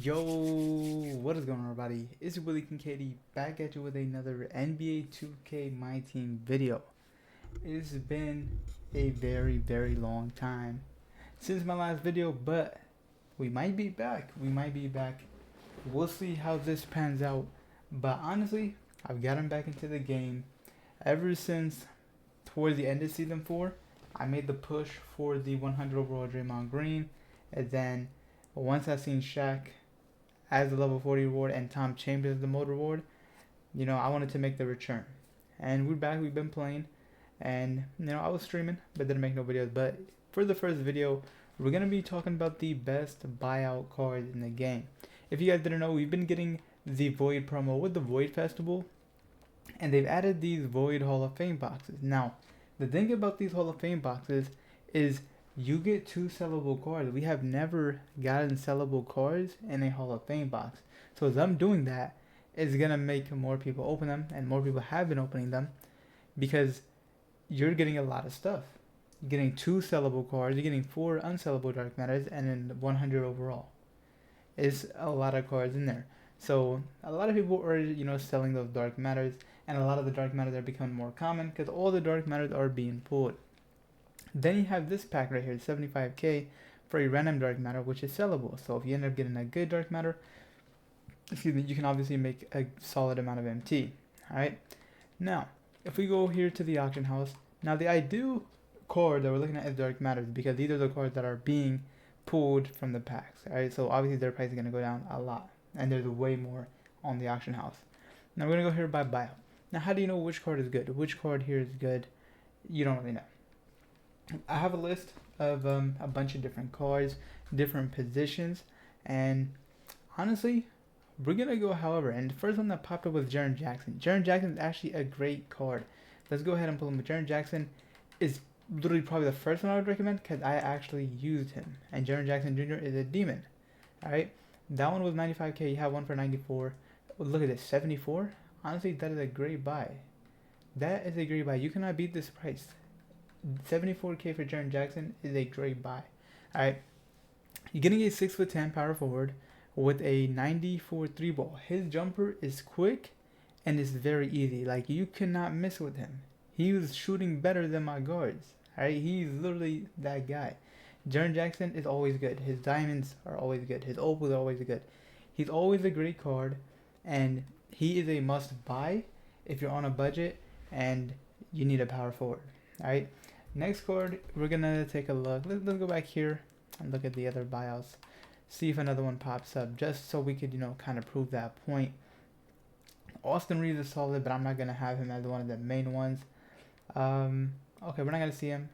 Yo, what is going on, everybody? It's Willie Kincaid back at you with another NBA 2K My Team video. It's been a very long time since my last video, but we might be back. We'll see how this pans out. But honestly, I've gotten back into the game ever since towards the end of season 4. I made the push for the 100 overall Draymond Green, and then once I seen Shaq as the level 40 reward and Tom Chambers as the mode reward, I wanted to make the return. And we're back, we've been playing, and I was streaming, but didn't make no videos. But for the first video, we're gonna be talking about the best buyout cards in the game. If you guys didn't know, we've been getting the Void promo with the Void Festival, and they've added these Void Hall of Fame boxes. Now, the thing about these Hall of Fame boxes is you get 2 sellable cards. We have never gotten sellable cards in a Hall of Fame box. So as I'm doing that, it's going to make more people open them, and more people have been opening them because you're getting a lot of stuff. You're getting 2 sellable cards, you're getting 4 unsellable Dark Matters, and then 100 overall. It's a lot of cards in there. So a lot of people are, selling those Dark Matters, and a lot of the Dark Matters are becoming more common because all the Dark Matters are being pulled. Then you have this pack right here, 75k for a random Dark Matter, which is sellable. So if you end up getting a good Dark Matter, you can obviously make a solid amount of MT. Alright, now if we go here to the auction house, now the ideal card that we're looking at is Dark Matters because these are the cards that are being pulled from the packs. Alright, so obviously their price is going to go down a lot, and there's way more on the auction house. Now we're going to go here by buyout. Now how do you know which card is good? Which card here is good? You don't really know. I have a list of a bunch of different cards, different positions, and honestly, we're gonna go however. And the first one that popped up was Jaren Jackson. Jaren Jackson is actually a great card. Let's go ahead and pull him. Jaren Jackson is literally probably the first one I would recommend because I actually used him. And Jaren Jackson Jr. is a demon. Alright, that one was 95k. You have one for 94. Look at this, 74. Honestly, that is a great buy. That is a great buy. You cannot beat this price. 74k for Jaren Jackson is a great buy. Alright, you're getting a 6'10" power forward with a 94 3 ball. His jumper is quick and it's very easy. Like, you cannot miss with him. He was shooting better than my guards. Alright, he's literally that guy. Jaren Jackson is always good. His diamonds are always good. His opals are always good. He's always a great card, and he is a must buy if you're on a budget and you need a power forward. Alright, next card, we're gonna take a look. Let's go back here and look at the other buyouts. See if another one pops up, just so we could, kind of prove that point. Austin Reeves is solid, but I'm not gonna have him as one of the main ones. Okay, we're not gonna see him,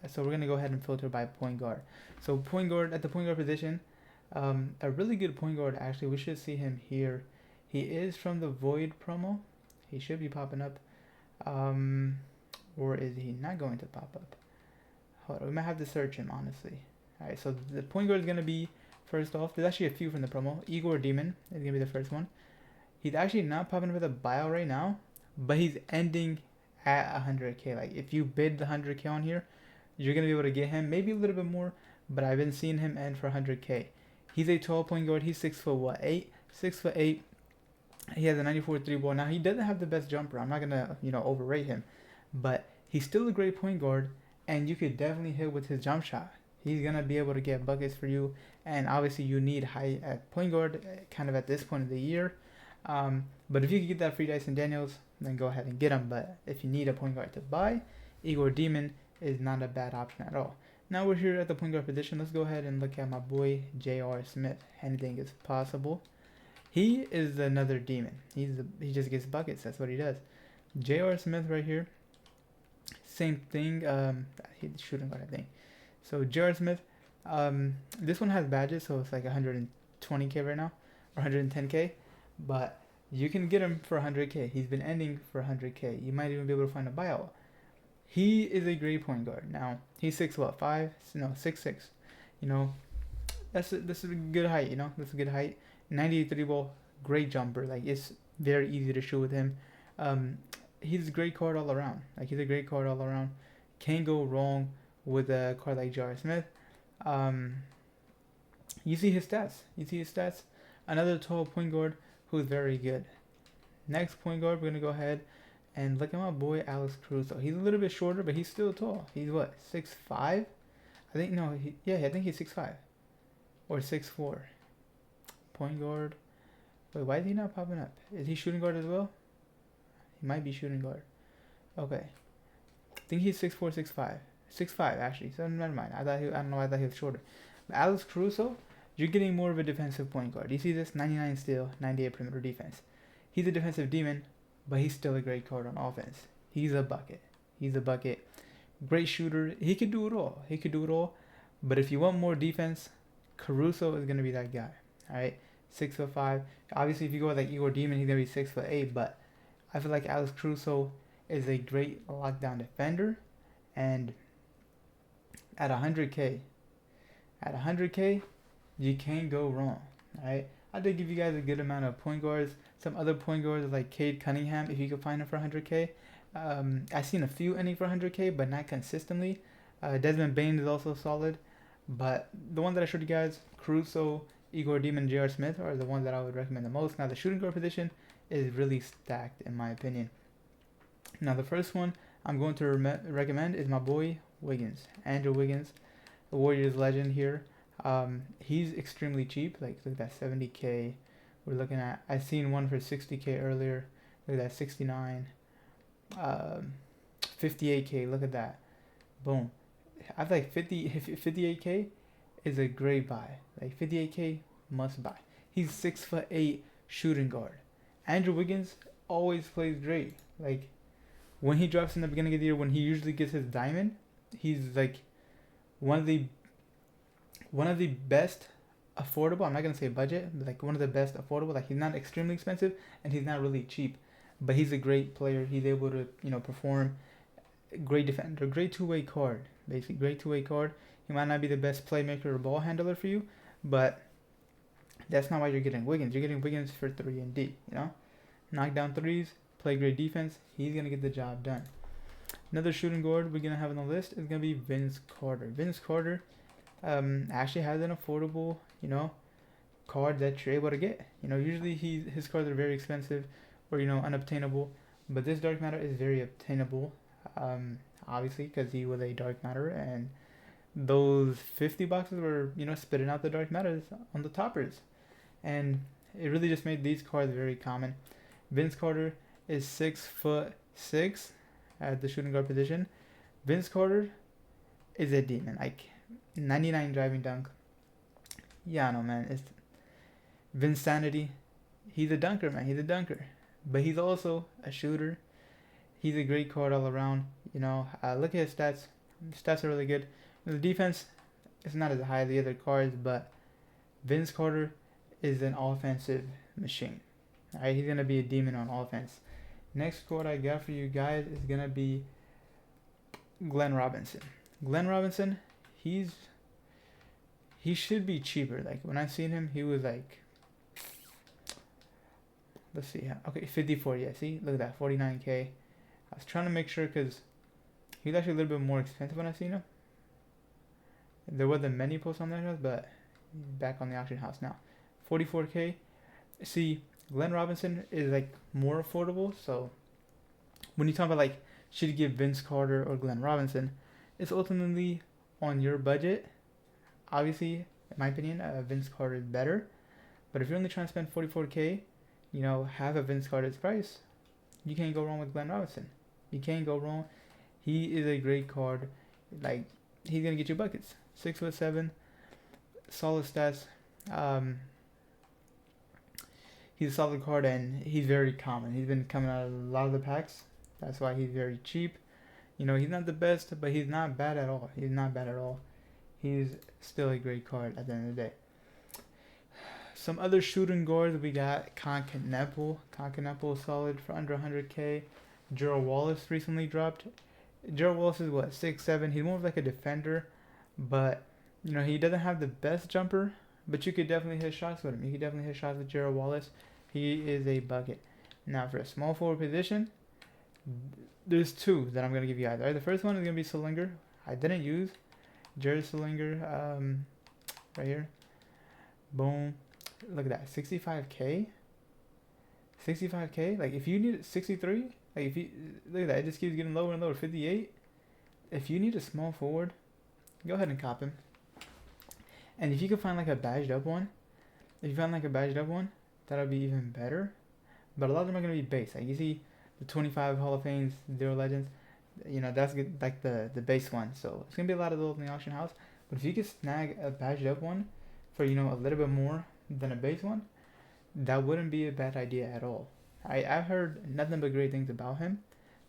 so we're gonna go ahead and filter by point guard. So point guard, at the point guard position, a really good point guard actually. We should see him here. He is from the Void promo. He should be popping up. Or is he not going to pop up? Hold on, we might have to search him, honestly. Alright, so the point guard is going to be, first off, there's actually a few from the promo. Igor Demon is going to be the first one. He's actually not popping up with a buyout right now, but he's ending at 100k. Like, if you bid the 100k on here, you're going to be able to get him, maybe a little bit more, but I've been seeing him end for 100k. He's a tall point guard. He's 6'8". 6'8". He has a 94 3 ball. Now, he doesn't have the best jumper. I'm not going to, overrate him. But he's still a great point guard, and you could definitely hit with his jump shot. He's going to be able to get buckets for you, and obviously you need height at point guard kind of at this point of the year. But if you could get that free Dyson Daniels, then go ahead and get him. But if you need a point guard to buy, Igor Demon is not a bad option at all. Now we're here at the point guard position. Let's go ahead and look at my boy J.R. Smith. Anything is possible. He is another demon. He just gets buckets. That's what he does. J.R. Smith right here. Same thing. He's shooting guard, I think. So J.R. Smith. This one has badges, so it's like 120k right now, or 110k. But you can get him for 100k. He's been ending for 100k. You might even be able to find a buyout. He is a great point guard. Now he's 6'5". No, 6'6". This is a good height. That's a good height. 98 3 ball, great jumper. Like, it's very easy to shoot with him. He's a great card all around. Can't go wrong with a card like J.R. Smith. You see his stats. another tall point guard who's very good. Next point guard, we're gonna go ahead and look at my boy Alex Caruso. He's a little bit shorter, but he's still tall. He's what, 6'5"? I think no, I think he's 6'5" or 6'4". Point guard. Wait, why is he not popping up? Is he shooting guard as well? He might be shooting guard. Okay. I think he's 6'4", 6'5". 6'5" actually. So never mind. I don't know why I thought he was shorter. But Alex Caruso, you're getting more of a defensive point guard. You see this? 99 steal, 98 perimeter defense. He's a defensive demon, but he's still a great card on offense. He's a bucket. He's a bucket. Great shooter. He could do it all. He could do it all. But if you want more defense, Caruso is gonna be that guy. All right, 6'5". Obviously, if you go with like Igor Demon, he's gonna be 6'8". But I feel like Alex Caruso is a great lockdown defender, and at 100K, you can't go wrong. All right, I did give you guys a good amount of point guards. Some other point guards like Cade Cunningham, if you could find him for 100K. I've seen a few ending for 100K, but not consistently. Desmond Bain is also solid, but the one that I showed you guys, Caruso, Igor Demon, J.R. Smith, are the ones that I would recommend the most. Now, the shooting guard position is really stacked, in my opinion. Now, the first one I'm going to recommend is my boy Wiggins, Andrew Wiggins, the Warriors legend here. He's extremely cheap. Like, look at that, 70K. We're looking at, I seen one for 60K earlier. Look at that, 69. 58K. Look at that. Boom. I feel like 58K is a great buy. Like 58K must buy. He's 6'8" shooting guard. Andrew Wiggins always plays great. Like when he drops in the beginning of the year, when he usually gets his diamond, he's like one of the best affordable. I'm not gonna say budget, but like one of the best affordable. Like he's not extremely expensive and he's not really cheap, but he's a great player. He's able to perform. Great defender, great two-way card. Basically, great two-way card. He might not be the best playmaker or ball handler for you, but that's not why you're getting Wiggins. You're getting Wiggins for 3 and D. Knock down threes, play great defense. He's gonna get the job done. Another shooting guard we're gonna have on the list is gonna be Vince Carter. Vince Carter actually has an affordable, card that you're able to get. Usually his cards are very expensive or unobtainable, but this dark matter is very obtainable. Obviously, because he was a dark matter, and those 50 boxes were spitting out the dark matters on the toppers, and it really just made these cards very common. Vince Carter is 6'6" at the shooting guard position. Vince Carter is a demon. Like 99 driving dunk. Yeah, no man, it's Vince Sanity. He's a dunker, man. He's a dunker, but he's also a shooter. He's a great card all around. Look at his stats. His stats are really good. The defense is not as high as the other cards, but Vince Carter is an offensive machine. All right, he's gonna be a demon on offense. Next card I got for you guys is gonna be Glenn Robinson. Glenn Robinson, he should be cheaper. Like when I seen him, he was like, let's see, okay, 54. Yeah, see, look at that, 49K. I was trying to make sure because he's actually a little bit more expensive when I seen him. There wasn't many posts on there, but he's back on the auction house now. 44K. See, Glenn Robinson is like more affordable. So when you talk about like should you give Vince Carter or Glenn Robinson, it's ultimately on your budget. Obviously, in my opinion, Vince Carter is better. But if you're only trying to spend 44K, have a Vince Carter's price, you can't go wrong with Glenn Robinson. You can't go wrong. He is a great card. Like, he's going to get you buckets. 6'7", solid stats. He's a solid card, and he's very common. He's been coming out of a lot of the packs. That's why he's very cheap. He's not the best, but he's not bad at all. He's still a great card at the end of the day. Some other shooting guards, we got Concanepo. Concanepo is solid for under 100K. Gerald Wallace recently dropped. Gerald Wallace is what, 6'7". He's more of like a defender, but he doesn't have the best jumper, but you could definitely hit shots with him. You could definitely hit shots with Gerald Wallace. He is a bucket. Now for a small forward position, there's two that I'm gonna give you guys. All right, the first one is gonna be Salinger. I didn't use Jared Salinger right here. Boom. Look at that, 65K. 65K. Like if you need 63, like if you look at that, it just keeps getting lower and lower. 58. If you need a small forward, go ahead and cop him. And if you can find like a badged up one, if you find like a badged up one, that'll be even better. But a lot of them are gonna be base. Like you see, the 25 Hall of Fames, 0 Legends. You know that's good, like the base one. So it's gonna be a lot of those in the auction house. But if you could snag a badged up one for a little bit more than a base one, that wouldn't be a bad idea at all. I've heard nothing but great things about him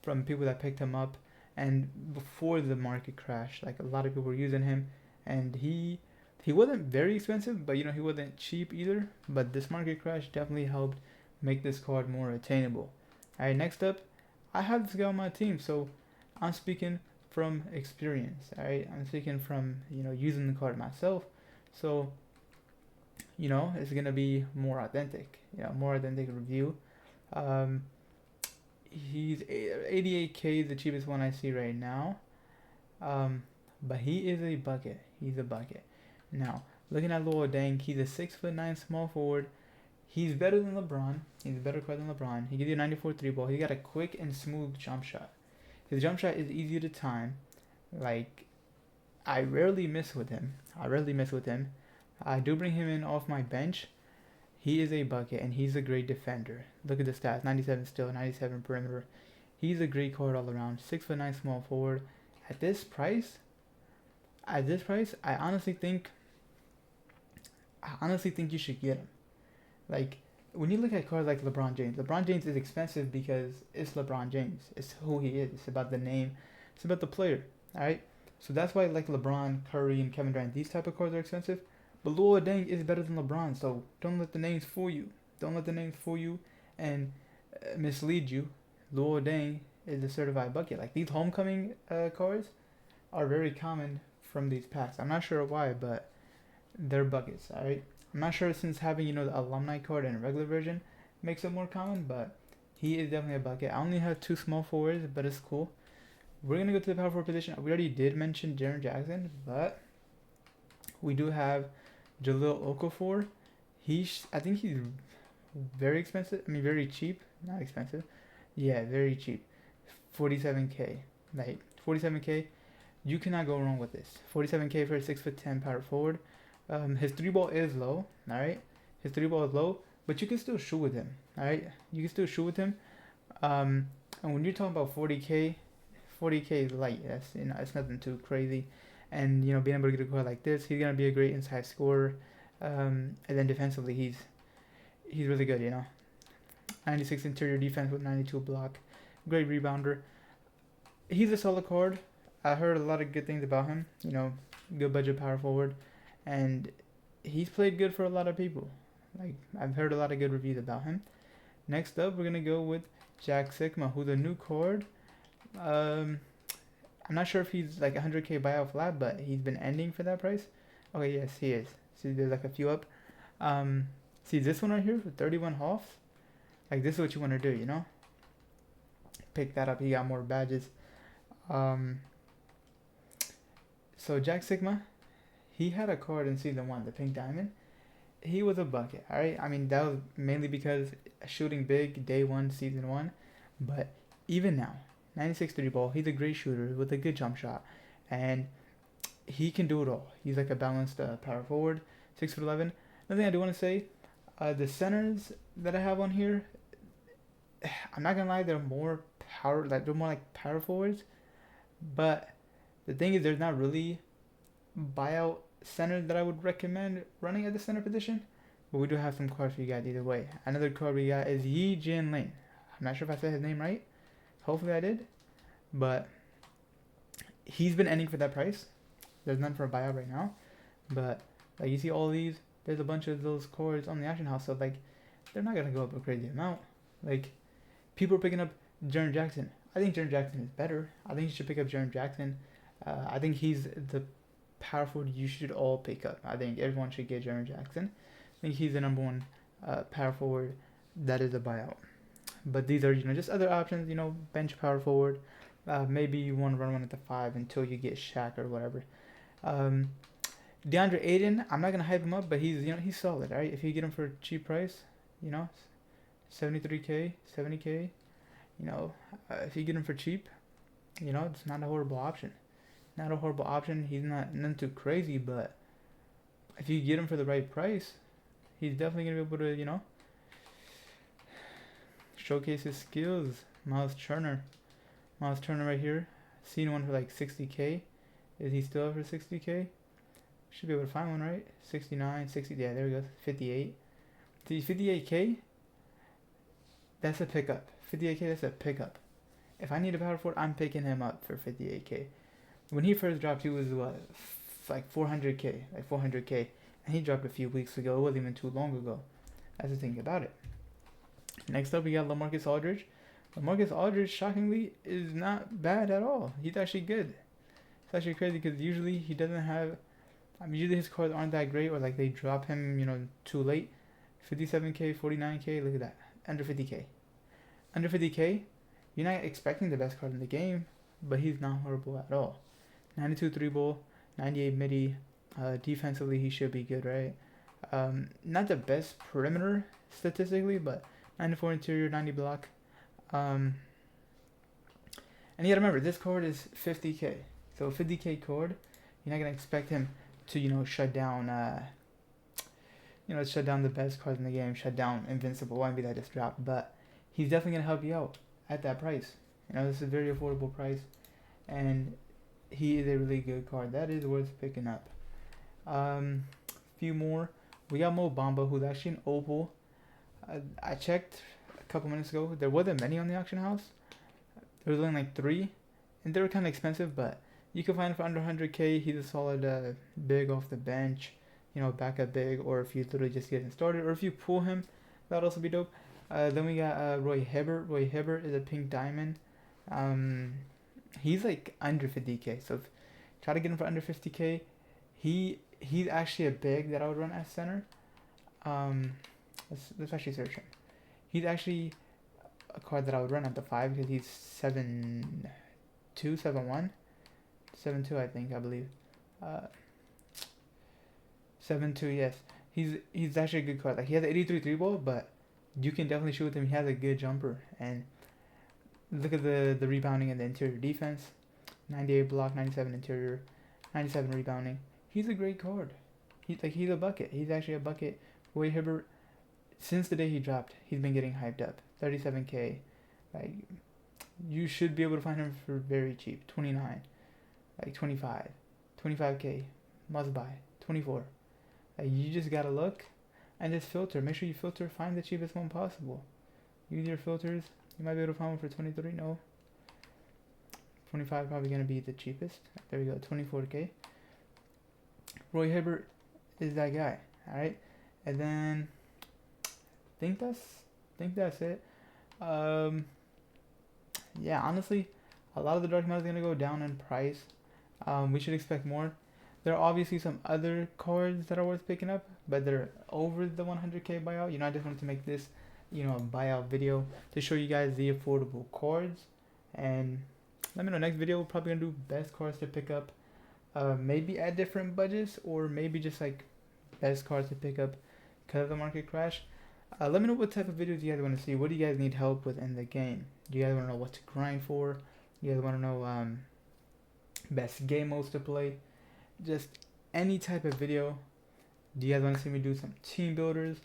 from people that picked him up, and before the market crashed, like a lot of people were using him, and he wasn't very expensive, but he wasn't cheap either. But this market crash definitely helped make this card more attainable. All right, next up, I have this guy on my team, so I'm speaking from experience. All right, I'm speaking from using the card myself, so it's gonna be more authentic. More authentic review. Um, he's 88K, the cheapest one I see right now. But he is a bucket. He's a bucket. Now, looking at Lil Dang, he's a 6'9" small forward. He's better than LeBron. He's a better card than LeBron. He gives you a 94 3 ball. He got a quick and smooth jump shot. His jump shot is easy to time. Like, I rarely miss with him. I do bring him in off my bench. He is a bucket, and he's a great defender. Look at the stats. 97 still, 97 perimeter. He's a great card all around. 6'9" small forward. At this price, I honestly think you should get him. Like, when you look at cards like LeBron James is expensive because it's LeBron James. It's who he is. It's about the name. It's about the player. All right. So that's why like LeBron, Curry, and Kevin Durant, these type of cards are expensive. But Lil Deng is better than LeBron. So don't let the names fool you. And mislead you. Lil Deng is a certified bucket. Like these homecoming cards are very common from these packs. I'm not sure why, but they're buckets. All right. I'm not sure since having the alumni card and regular version makes it more common, but he is definitely a bucket. I only have 2 small forwards, but it's cool. We're gonna go to the power forward position. We already did mention Jaren Jackson, but we do have Jahlil Okafor. I think he's very expensive. I mean, very cheap. Not expensive. Yeah, very cheap. 47K. Like 47K. You cannot go wrong with this. 47K for a 6'10" power forward. His 3 ball is low. All right. His 3 ball is low, but you can still shoot with him. All right. You can still shoot with him. And when you're talking about 40K is light. It's nothing too crazy. And being able to get a card like this, he's gonna be a great inside scorer. And then defensively, he's really good. 96 interior defense with 92 block, great rebounder. He's a solid card. I heard a lot of good things about him. Good budget power forward, and he's played good for a lot of people. Like I've heard a lot of good reviews about him. Next up, we're gonna go with Jack Sigma, who's a new card. I'm not sure if he's like 100K buyout flat, but he's been ending for that price. Okay, yes, he is. See, there's like a few up. See this one right here for 31 Hoffs. Like this is what you want to do, Pick that up. He got more badges. So Jack Sigma, he had a card in season 1, the Pink Diamond. He was a bucket, all right. I mean that was mainly because shooting big day 1, season 1, but even now, 96 3 ball. He's a great shooter with a good jump shot, and he can do it all. He's like a balanced power forward, 6'11". Another thing I do want to say, the centers that I have on here, I'm not gonna lie, they're more like power forwards, but the thing is, there's not really buyout center that I would recommend running at the center position. But we do have some cards for you guys either way. Another card we got is Yi Jin Lin. I'm not sure if I said his name right. Hopefully I did. But he's been ending for that price. There's none for a buyout right now. But like you see all these, there's a bunch of those cards on the auction house. So like they're not gonna go up a crazy amount. Like people are picking up Jaren Jackson. I think Jaren Jackson is better. I think you should pick up Jaren Jackson. I think he's the power forward you should all pick up. I think everyone should get Jaren Jackson. I think he's the number 1 power forward that is a buyout. But these are just other options. Bench power forward. Maybe you want to run one at the 5 until you get Shaq or whatever. DeAndre Ayton, I'm not gonna hype him up, but he's solid, right? If you get him for a cheap price, you know, 73K, 70K, if you get him for cheap, it's not a horrible option. Not a horrible option. He's not none too crazy, but if you get him for the right price, he's definitely gonna be able to, showcase his skills. Miles Turner right here. Seen one for like 60K. Is he still up for 60K? Should be able to find one, right? 69, 60. Yeah, there we go. 58. See, 58K. That's a pickup. 58K. That's a pickup. If I need a power forward, I'm picking him up for 58K. When he first dropped, he was what, like 400K, and he dropped a few weeks ago. It wasn't even too long ago. That's the thing about it. Next up, we got LaMarcus Aldridge. LaMarcus Aldridge, shockingly, is not bad at all. He's actually good. It's actually crazy because usually he doesn't have. Usually his cards aren't that great, or like they drop him, too late. 57K, 49K. Look at that. Under 50K. Under 50K, you're not expecting the best card in the game, but he's not horrible at all. 92 3 ball, 98 midi. Defensively, he should be good, right? Not the best perimeter statistically, but 94 interior, 90 block. And you gotta remember, this card is 50K. So 50K card, you're not gonna expect him to, shut down, shut down the best cards in the game, shut down Invincible, one that just dropped. But he's definitely gonna help you out at that price. This is a very affordable price, and he is a really good card. That is worth picking up. Few more. We got Mo Bamba, who's actually an opal. I checked a couple minutes ago. There wasn't many on the auction house. There was only like 3, and they were kind of expensive, but you can find him for under 100K. He's a solid big off the bench, backup big, or if you literally just getting started, or if you pull him, that'd also be dope. Then we got Roy Hibbert. Roy Hibbert is a pink diamond. He's like under 50K, so try to get him for under 50K. He's actually a big that I would run at center. Let's actually search him. He's actually a card that I would run at the 5 because he's 7'2", 7'1", 7'2", I believe. 7'2", yes. He's actually a good card. Like, he has an 83 3 ball, but you can definitely shoot with him. He has a good jumper, and look at the rebounding and the interior defense. 98 block, 97 interior, 97 rebounding. He's a great card. He's a bucket. He's actually a bucket. Roy Hibbert, since the day he dropped, he's been getting hyped up. 37K. Like, you should be able to find him for very cheap. 29. Like 25. 25K. Must buy. 24. Like, you just gotta look and just filter. Make sure you filter. Find the cheapest one possible. Use your filters. You might be able to find one for 23. No. 25 probably gonna be the cheapest. There we go. 24K. Roy Hibbert is that guy. All right. And then think that's it. Yeah, honestly, a lot of the dark matter is gonna go down in price. We should expect more. There are obviously some other cards that are worth picking up, but they're over the 100K buyout. I just wanted to make this, buyout video to show you guys the affordable cards. And let me know, next video we're probably gonna do best cards to pick up. Maybe at different budgets, or maybe just like best cards to pick up because of the market crash. Let me know what type of videos you guys want to see. What do you guys need help with in the game? Do you guys want to know what to grind for? You guys want to know best game modes to play? Just any type of video. Do you guys want to see me do some team builders?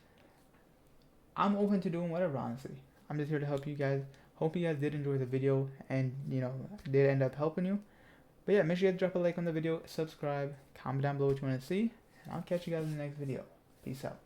I'm open to doing whatever, honestly. I'm just here to help you guys. Hope you guys did enjoy the video and, did end up helping you. But yeah, make sure you guys drop a like on the video, subscribe, comment down below what you want to see, and I'll catch you guys in the next video. Peace out.